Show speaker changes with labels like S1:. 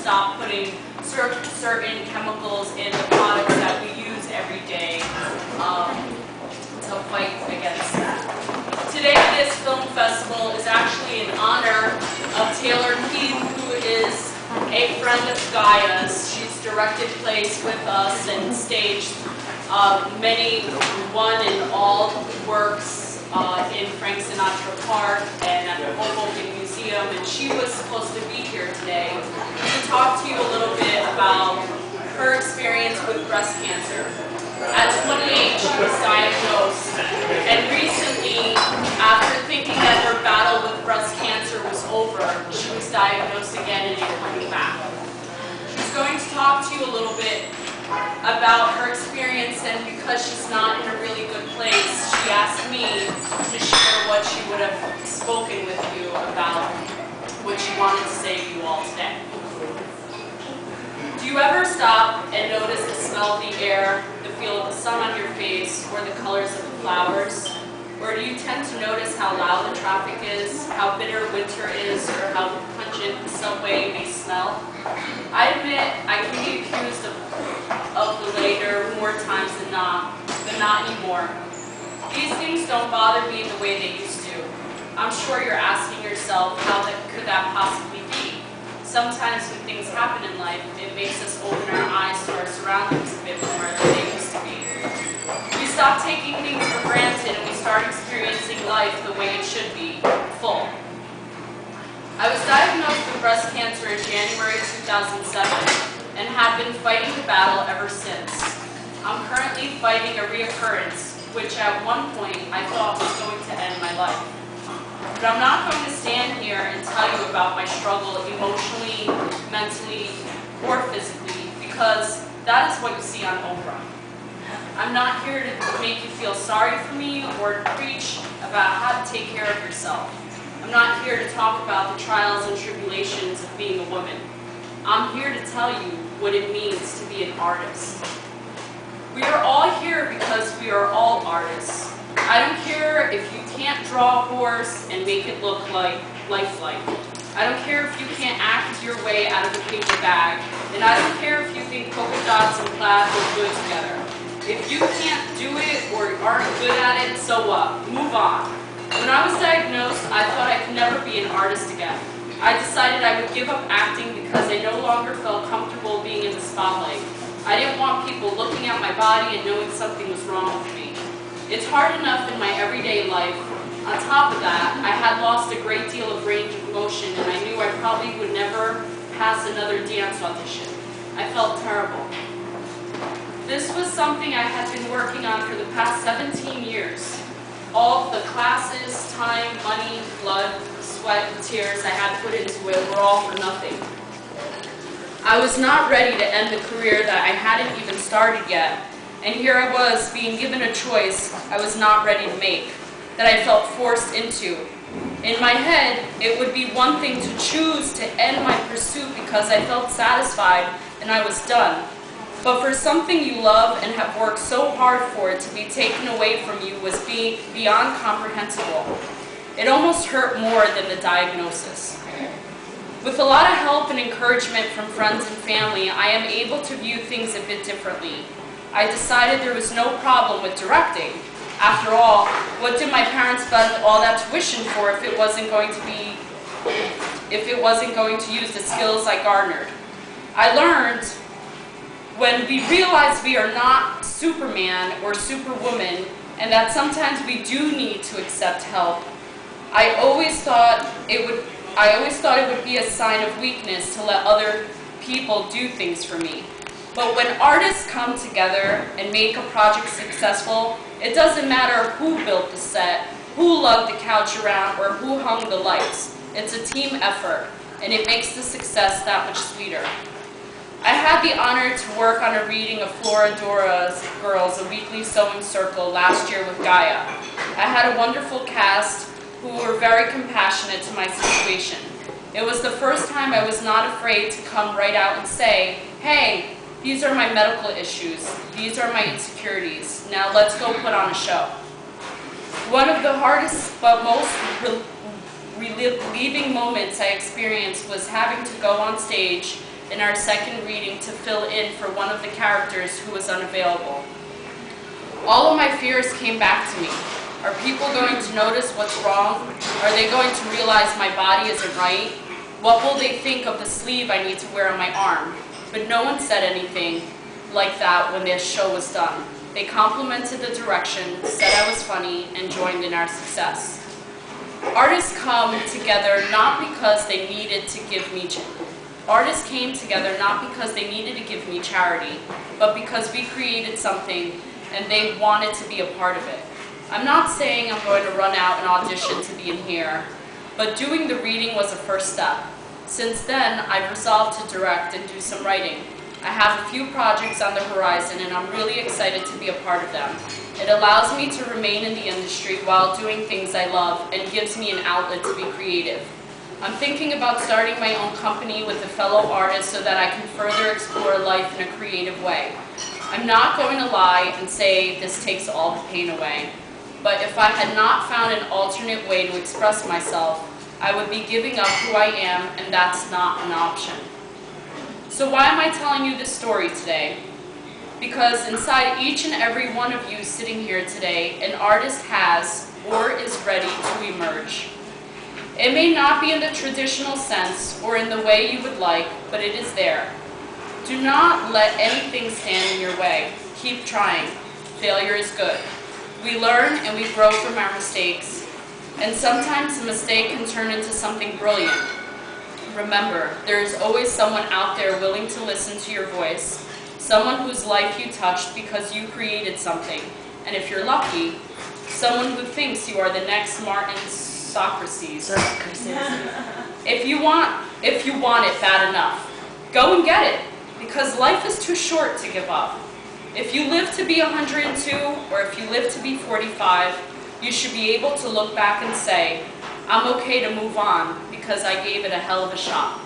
S1: stop putting certain chemicals in the products that we use every day to fight against that. Today, this film festival is actually in honor of Taylor Keith, who is a friend of Gaia's. She's directed plays with us and staged many one and all works in Frank Sinatra Park and at the Hoboken Museum, and she was supposed to be here today to talk to you a little bit about her experience with breast cancer. At 28, she was diagnosed, and recently, after thinking that her battle with breast cancer was over, she was diagnosed again and it's coming back. She's going to talk to you a little bit about her experience, and because she's not in a really good place, she asked me to share what she would have spoken with you about what she wanted to say to you all today. Do you ever stop and notice the smell of the air, the feel of the sun on your face, or the colors of the flowers? Or do you tend to notice how loud the traffic is, how bitter winter is, or how pungent the subway may smell? I admit I can be accused of the later more times than not, but not anymore. These things don't bother me the way they used to. I'm sure you're asking yourself, how could that possibly be? Sometimes when things happen in life, it makes us open our eyes to our surroundings a bit more than they used to be. We stop taking things for granted and we start experiencing life the way it should be, full. I was diagnosed with breast cancer in January 2007 and have been fighting the battle ever since. I'm currently fighting a reoccurrence, which at one point I thought was going to end my life. But I'm not going to stand here and tell you about my struggle emotionally, mentally, or physically, because that is what you see on Oprah. I'm not here to make you feel sorry for me or to preach about how to take care of yourself. I'm not here to talk about the trials and tribulations of being a woman. I'm here to tell you what it means to be an artist. We are all here because we are all artists. I don't care if you can't draw a horse and make it look like lifelike. I don't care if you can't act your way out of a paper bag. And I don't care if you think polka dots and plaid look good together. If you can't do it or aren't good at it, so what? Move on. When I was diagnosed, I thought I could never be an artist again. I decided I would give up acting because I no longer felt comfortable being in the spotlight. I didn't want people looking at my body and knowing something was wrong with me. It's hard enough in my everyday life. On top of that, I had lost a great deal of range of motion and I knew I probably would never pass another dance audition. I felt terrible. This was something I had been working on for the past 17 years. All of the classes, time, money, blood, sweat, and tears I had put into it were all for nothing. I was not ready to end the career that I hadn't even started yet, and here I was being given a choice I was not ready to make, that I felt forced into. In my head, it would be one thing to choose to end my pursuit because I felt satisfied and I was done. But for something you love and have worked so hard for it to be taken away from you was beyond comprehensible. It almost hurt more than the diagnosis. With a lot of help and encouragement from friends and family, I am able to view things a bit differently. I decided there was no problem with directing. After all, what did my parents spend all that tuition for if it wasn't going to use the skills I garnered? I learned when we realize we are not Superman or Superwoman and that sometimes we do need to accept help. I always thought it would be a sign of weakness to let other people do things for me. But when artists come together and make a project successful, it doesn't matter who built the set, who lugged the couch around, or who hung the lights. It's a team effort, and it makes the success that much sweeter. I had the honor to work on a reading of Flora Dora's Girls, a weekly sewing circle, last year with Gaia. I had a wonderful cast who were very compassionate to my situation. It was the first time I was not afraid to come right out and say, hey, these are my medical issues, these are my insecurities, now let's go put on a show. One of the hardest but most relieving moments I experienced was having to go on stage in our second reading to fill in for one of the characters who was unavailable. All of my fears came back to me. Are people going to notice what's wrong? Are they going to realize my body isn't right? What will they think of the sleeve I need to wear on my arm? But no one said anything like that when the show was done. They complimented the direction, said I was funny, and joined in our success. Artists come together not because they needed to give me Artists came together not because they needed to give me charity, but because we created something and they wanted to be a part of it. I'm not saying I'm going to run out and audition to be in here, but doing the reading was a first step. Since then, I've resolved to direct and do some writing. I have a few projects on the horizon and I'm really excited to be a part of them. It allows me to remain in the industry while doing things I love and gives me an outlet to be creative. I'm thinking about starting my own company with a fellow artist so that I can further explore life in a creative way. I'm not going to lie and say this takes all the pain away, but if I had not found an alternate way to express myself, I would be giving up who I am, and that's not an option. So why am I telling you this story today? Because inside each and every one of you sitting here today, an artist has or is ready to emerge. It may not be in the traditional sense or in the way you would like, but it is there. Do not let anything stand in your way. Keep trying. Failure is good. We learn and we grow from our mistakes, and sometimes a mistake can turn into something brilliant. Remember, there is always someone out there willing to listen to your voice, someone whose life you touched because you created something, and if you're lucky, someone who thinks you are the next Martin Socrates. If you want it bad enough, go and get it, because life is too short to give up. If you live to be 102, or if you live to be 45, you should be able to look back and say, I'm okay to move on because I gave it a hell of a shot.